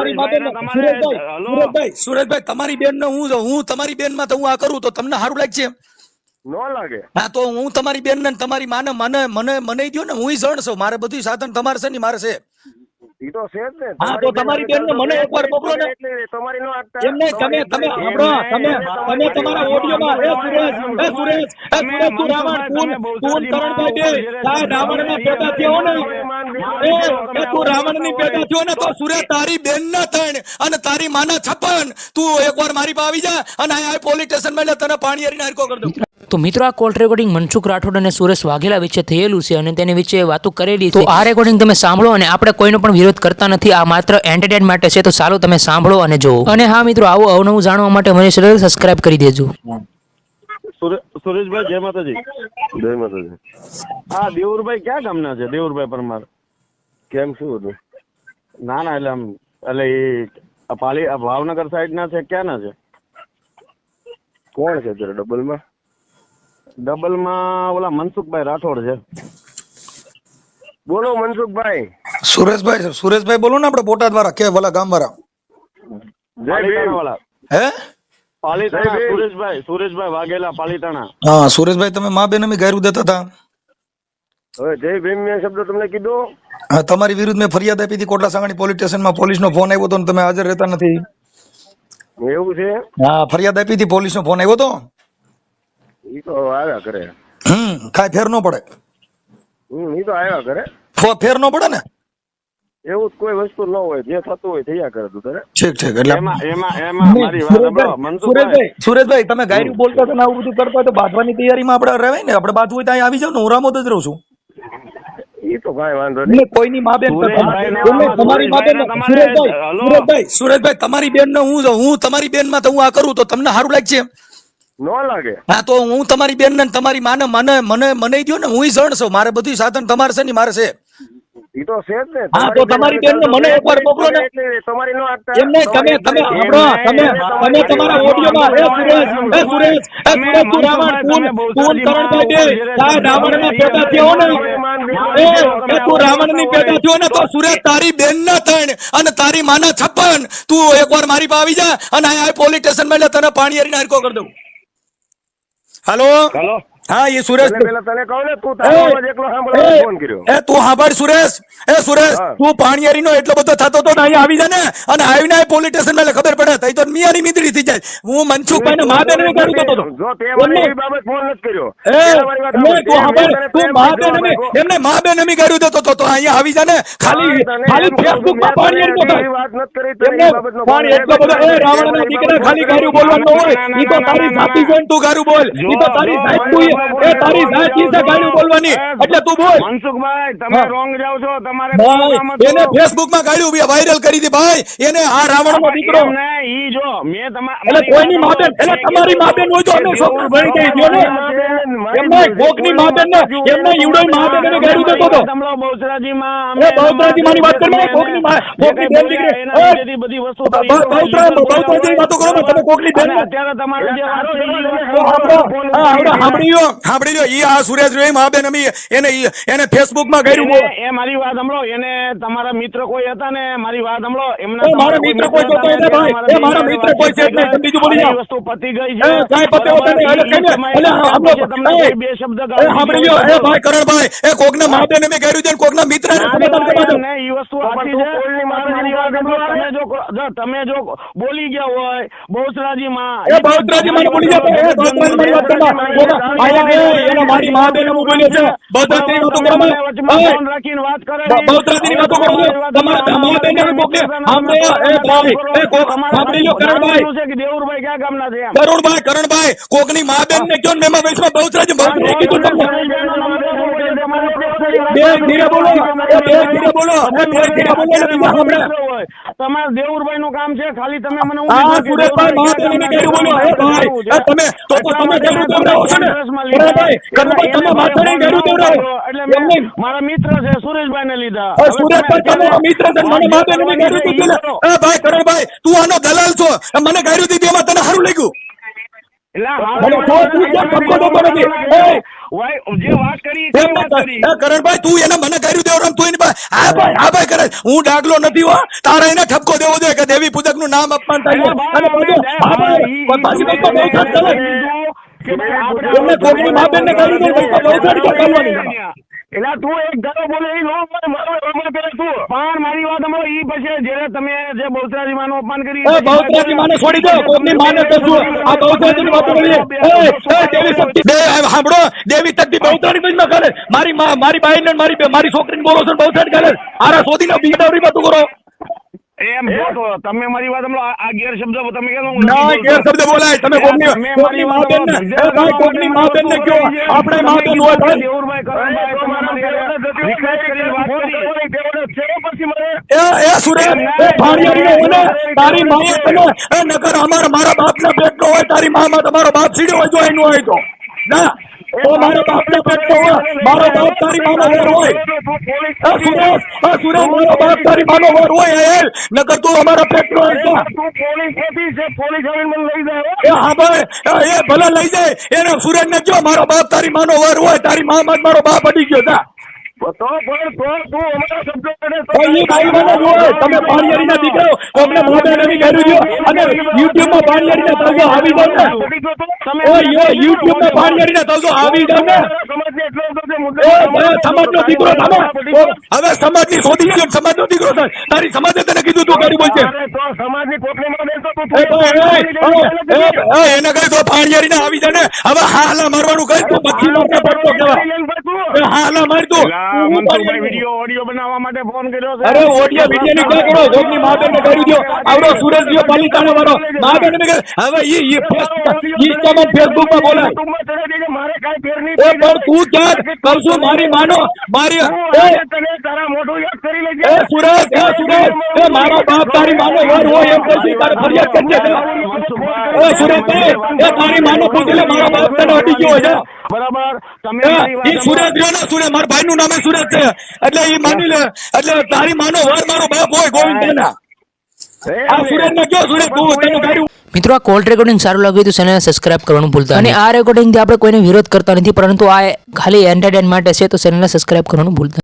તમારી માબેન સુરેશભાઈ તમારી બેન ને હું તમારી બેન માં તો હું આ કરું તો તમને સારું લાગશે? નો લાગે. હા તો હું તમારી બેન ને તમારી માને મને દો ને, હું જણ છું, મારે બધું સાધન તમારે છે ને મારે છે. ઈ તો છે જ ને. હા તો તમારી બેન ને મને એકવાર મોકલો ને. તમારી નો આપતા. એમ નહીં, તમે તમારા ઓડિયોમાં સુરેશ તું રાવણ તું કરણભાઈ બે સાહેબ રાવણ ના પેદા થયો ને, તું રાવણ ની પેદા થયો ને તો સુરેશ તારી બેન ના થઈને અને તારી માના 56 તું એકવાર મારી પાસે આવી જા અને આ પોલીસ સ્ટેશન માં તને પાણી હરીને હરકો કરી દઉં. તો મિત્રો, આ કોલ રેકોર્ડિંગ મનસુખ રાઠોડ અને સુરેશ વાઘેલા વચ્ચે થયેલું છે અને તેની વિશે વાતો કરેલી છે. તો આ રેકોર્ડિંગ તમે સાંભળો અને આપણે કોઈનો પણ વિરોધ કરતા નથી, આ માત્ર એન્ટરટેનમેન્ટ માટે છે. તો ચાલો તમે સાંભળો અને જુઓ. અને હા મિત્રો, આવું અવનવું જાણવા માટે મને ચેનલ સબસ્ક્રાઇબ કરી દેજો. સુરેશભાઈ જય માતાજી. જય માતાજી. હા, દેવુરભાઈ ક્યાં ગામના છે? દેવુરભાઈ પરમાર. કેમ શું હતું? ના ના, એટલે એ ભાવનગર સાઈડ ના છે, ક્યાં ના છે? કોણ છે અત્યારે ડબલમાં? ડબલમાં ઓલા મનસુખભાઈ રાઠોડ છે. બોલો મનસુખભાઈ. સુરેશભાઈ બોલો ને, આપણે બોટાદ વાળા કે વાલા ગામ વાળા. પાલીતાણા હે પાલીતાણા સુરેશભાઈ વાઘેલા પાલીતાણા. હા સુરેશભાઈ, તમે મા બેન અમે ગાયરું દેતા હતા. હવે જય ભીમ મેં શબ્દ તમને કીધો. હા, તમારી વિરુદ્ધ મેં ફરિયાદ આપી હતી કોટલા સાંગાણી પોલીસ સ્ટેશનમાં. પોલીસનો ફોન આવ્યો હતો ને તમે હાજર રહેતા નથી. એવું છે? હા, ફરિયાદ આપી હતી, પોલીસનો ફોન આવ્યો હતો. ઈ તો આવ્યા કરે. કાંઈ ફેર ન પડે. ઈ તો આવ્યા કરે. ફેર ન પડે ને. એવું જ કોઈ વસ્તુ ન હોય, જે થતું હોય થયા કરે. તું તારે ઠીક એટલે એમાં મારી વાત સાંભળો મનસુખભાઈ. સુરેશભાઈ તમે ગાયરું બોલતા હતા ને આવું બધું કરતા તો બાંધવાની તૈયારીમાં આપણે રહેવાય ને. આપણે બાંધવું હોય ત્યાં આવી જાવ ને, હું રામોદ જ રહું છું. ઈ તો કાંઈ વાંધો નહીં. કોઈની મા બેન તમારી મા બેન સુરેશભાઈ તમારી બેન ને હું તમારી બેન માં તો હું આ કરું તો તમને સારું લાગશે? નો લાગે. હા તો હું તમારી બેન ને તમારી માને મને દો ને, હું જણ છું, મારે બધું સાધન તમારે છે ને મારે છે. ઈ તો છે જ ને. હા તો તમારી બેન ને મને એકવાર મોકલો ને. તમારી નો આપતા. એમ નહીં, તમે તમારા ઓડિયોમાં સુરેશ તું રાવણ તું કરણભાઈ બે સાહેબ રાવણ ના પેદા થયો ને, તું રાવણ ની પેદા થયો ને તો સુરેશ તારી બેન ના થઈને અને તારી માના 56 તું એકવાર મારી પાસે આવી જા અને આ પોલીસ સ્ટેશન માં તને પાણી હરીને હરકો કરી દઉં. હાલો હા, એ સુરેશ પેલા તને કહું ને, તું તારો અવાજ એકલો સાંભળવા ફોન કર્યો. તું સાંભળ સુરેશ, તું પાણીયારી નો એટલો બધો થતો તો અહીંયા આવી જા ને અને આવીને પોલીસ સ્ટેશન માં ખબર પડે તો તો મિયાની મીતડી થઈ જાય. હું મનસુખભાઈ ને મા બેન ને ગાડી દેતો હતો. જો તે મને એ બાબત ફોન નથી કર્યો. તું સાંભળ, તું મા બેન એમને મા બેન અમે ગાડી દેતો તો અહીંયા આવી જા ને. ખાલી ફેસબુક માં પાણીયારી વાત નથી કરી તે બાબતનો પણ એટલો બધો એ રાવણ ના દીકરા ખાલી ગાડી બોલવાનું હોય. ઈ તો તારી જાતિ જોઈને તું ગાડી બોલ. ઈ તો તારી જાત તું એ તારી જાતિ છે ગાડી બોલવાની, એટલે તું બોલ. મનસુખભાઈ તમે રોંગ જાવ છો. તમારે એને ફેસબુક માં ગાડી વાયરલ કરી હતી ભાઈ. એને આ રાવણ નો દીકરો ઈ જો મેં એટલે કોઈની મા બેન, એટલે તમારી મા બેન હોય તો અમે છોકરો ભણી ગઈ ગયો ને. એમને કોકની મા બેન ને એમને ઈવડો મા બેન ને ગાડી દેતો હતો. બહુચરાજી માં બહુચરાજી મારી વાત કરો. કોકની મા કોકની બેન દીકરી બધી વસ્તુ બહુચરાજી વાતો કરો ને તમે. કોકની બેન અત્યારે તમારે જે સાંભળી લો. ઈ આ સુરેશ રે મા બેન અમે એને ફેસબુક માં ગાડ્યું. એ મારી વાત સાંભળો. એને તમારા મિત્ર કોઈ હતા ને, મારી વાત સાંભળો. એમના મારા મિત્ર કોઈ જોતો એટલે ભાઈ એ મારા મિત્ર કોઈ છે એટલે બીજું બોલી જાવ. વસ્તુ પતી ગઈ છે. કાઈ પતે હોતે નહીં. એટલે તમને બે શબ્દ સાંભળી લો. એ ભાઈ કરણભાઈ, એ કોકના મા બેન અમે ગાડ્યું છે, કોકના મિત્ર ને સમાધાન કરવા દો. ને ઈ વસ્તુ સાચી છે. મારી વાત સાંભળો. તમે જો બોલી ગયા હોય બહુચરાજી માં, એ બહુચરાજી માં બોલી જાવ. એ બહુચરાજી મારી વાત કરવા આયા એને મારી મા બેન હું બોલ્યો છે. બહુચરાજી વાતો કરવા રાખીને વાત કરે. બહુચરાજી વાતો કરવા તમારા મા બેન ને મોકલે. સાંભળો એ ભાઈ, એ કોક સાંભળી લો કરણભાઈ. દેવુરભાઈ ક્યાં ગામના છે? કરણભાઈ કોકની મા બેન ને કયો મેમાં વૈષ્ણવ બહુચરાજી કીધું તમને. બે ધીરે બોલો. તમારા દેવુરભાઈ નું કામ છે. ખાલી તમે મને સુરેશભાઈ મા બેન ને કેવું બોલો. એ ભાઈ તમે તો તમે કેવું દેવરાવો છો ને. કરણભાઈ તમે માથે નહીં કેવું દેવરાવો. એટલે મારા મિત્ર છે સુરેશભાઈ ને લીધા. સુરેશભાઈ તમારો મિત્ર છે, મને મા બેન ને ગાડ્યું દીધું. એ ભાઈ કરણભાઈ તું આનો દલાલ છો. મને ગાડ્યું દીધી એમાં તને સારું લાગ્યું? જે વાત કરી એ એમ વાત કરી. એ કરણભાઈ તું એને મને કર્યું દેવરામ તું એની પાસે હા ભાઈ કરે હું ડાગલો નથી હો તારા એને ઠપકો દેવો જોઈએ કે દેવી પૂજક નું નામ અપમાન થાય છે. અને પાછું હા ભાઈ પાછી બસો બહુસાટ ચાલે એમને કોકની મા બેન ને કર્યું દે બસો બહુસાટ ક્યાં કરવાની એટલે તું એક ધારો બોલે એ નો મારો રમણ કરે તું પણ મારી વાત સાંભળો ઈ પછી જ્યારે તમે જે બહુચરાજી માનું અપમાન કરી એ બહુચરાજી માને છોડી દો કોકની માને તો શું આ બહુચરાજી ની વાતો કરીએ એ દેવી શક્તિ દે સાંભળો દેવી શક્તિ બહુચરાજી બીજમાં કરે મારી બાઈ ને મારી છોકરીને બોલો છો બહુચરાજી કરે આરા શોધીને બીજાવરી વાતો કરો એમ તો તમે મારી વાત સાંભળો આ ગેરશબ્દ તમે કેમ ના ગેરશબ્દ બોલાય તમે કોકની મા બેન ને એ ભાઈ કોકની મા બેન ને કયો આપણે મા બેન હોય ભાઈ દેવુરભાઈ કરણભાઈ રિક્વેસ્ટ કરી વાત કરી એ સુરેશ એ ભાણિયારી નો મને તારી માએ તને એ નકર મારા બાપના પેટનો હોય તારી મામાં તમારો બાપ સીડ્યો હોય જો એનું હોય તો ના તો મારા બાપના પેટનો હોય મારો બાપ તારી માનો વર હોય એ સુરેશ મારો બાપ તારી માનો વર હોય એ નકર તું અમારા પેટનો હોય તો પોલીસ આવીને મને લઈ જાય એ હા ભાઈ એ ભલે લઈ જાય એને સુરેશ ને જો મારો બાપ તારી માનો વર હોય તારી મામાં જ મારો બાપ અડી ગયો તા તો પણ તું અમારા શબ્દો એ ભાઈ મને જોવે તમે પાણીયારીના દીકરાઓ કોકને મોઢે નવી કર્યું છો અને યુટ્યુબમાં પાણીયારીના તળજો આવી જાવ ને યુટ્યુબમાં પાણીયારીના તળજો આવી જાવ ને સમાજનો દીકરો તમે હવે સમાજની શોધી ગયો સમાજનો દીકરો થાય તારી સમાજે તને કીધું તું ગાડી બોલશે સમાજની કોટલીમાં બેસતો એને કહી તો પાણીયારીના આવી જાય ને હવે હાલા મારવાનું કહી તું પછી મારને પડતો કેવા હાલા માર તું વિડીયો ઓડિયો બનાવવા માટે ફોન કર્યો છે અરે ઓડિયો વિડિયો ની ક્યાં કરો કોકની મા બેન ને કરી દો આવડો સુરેશજીઓ પાલિતાણા વાળો મા બેન ને હવે ઈ ઇન્સ્ટામાં ફેસબુક માં બોલાય મારે કાઈ ફેર નહીં એ પણ તું ક્યાં કરશું મારી માનો મારી તને તારા મોઢું યાદ કરી લેજે સુરેશ એ મારો બાપ તારી માનો વર હોય એમ કહીશું તારે ફરિયાદ કરજે એ સુરેશ એ તારી માનો પૂછી લે મારો બાપ તને અડી ગયો છે બરાબર તમે ઈ સુરેશ રહ્યો ને સુરેશ મારા ભાઈ નું નામે સુરેશ છે એટલે ઈ માની લે એટલે તારી માનો વર મારો બાપ હોય ગોવિંદ આ સુરેશ ને કયો સુરેશ તું તને ગાડી મિત્રો આ કોલ રેકોર્ડિંગ સારું લાગ્યું તો ચેનલને સબસ્ક્રાઇબ કરવાનું ભૂલતા નહીં. અને આ રેકોર્ડિંગથી આપણે કોઈને વિરોધ કરતા નથી પરંતુ આ ખાલી એન્ટરટેન માટે છે તો ચેનલને સબસ્ક્રાઇબ કરવાનું ભૂલતા નહીં.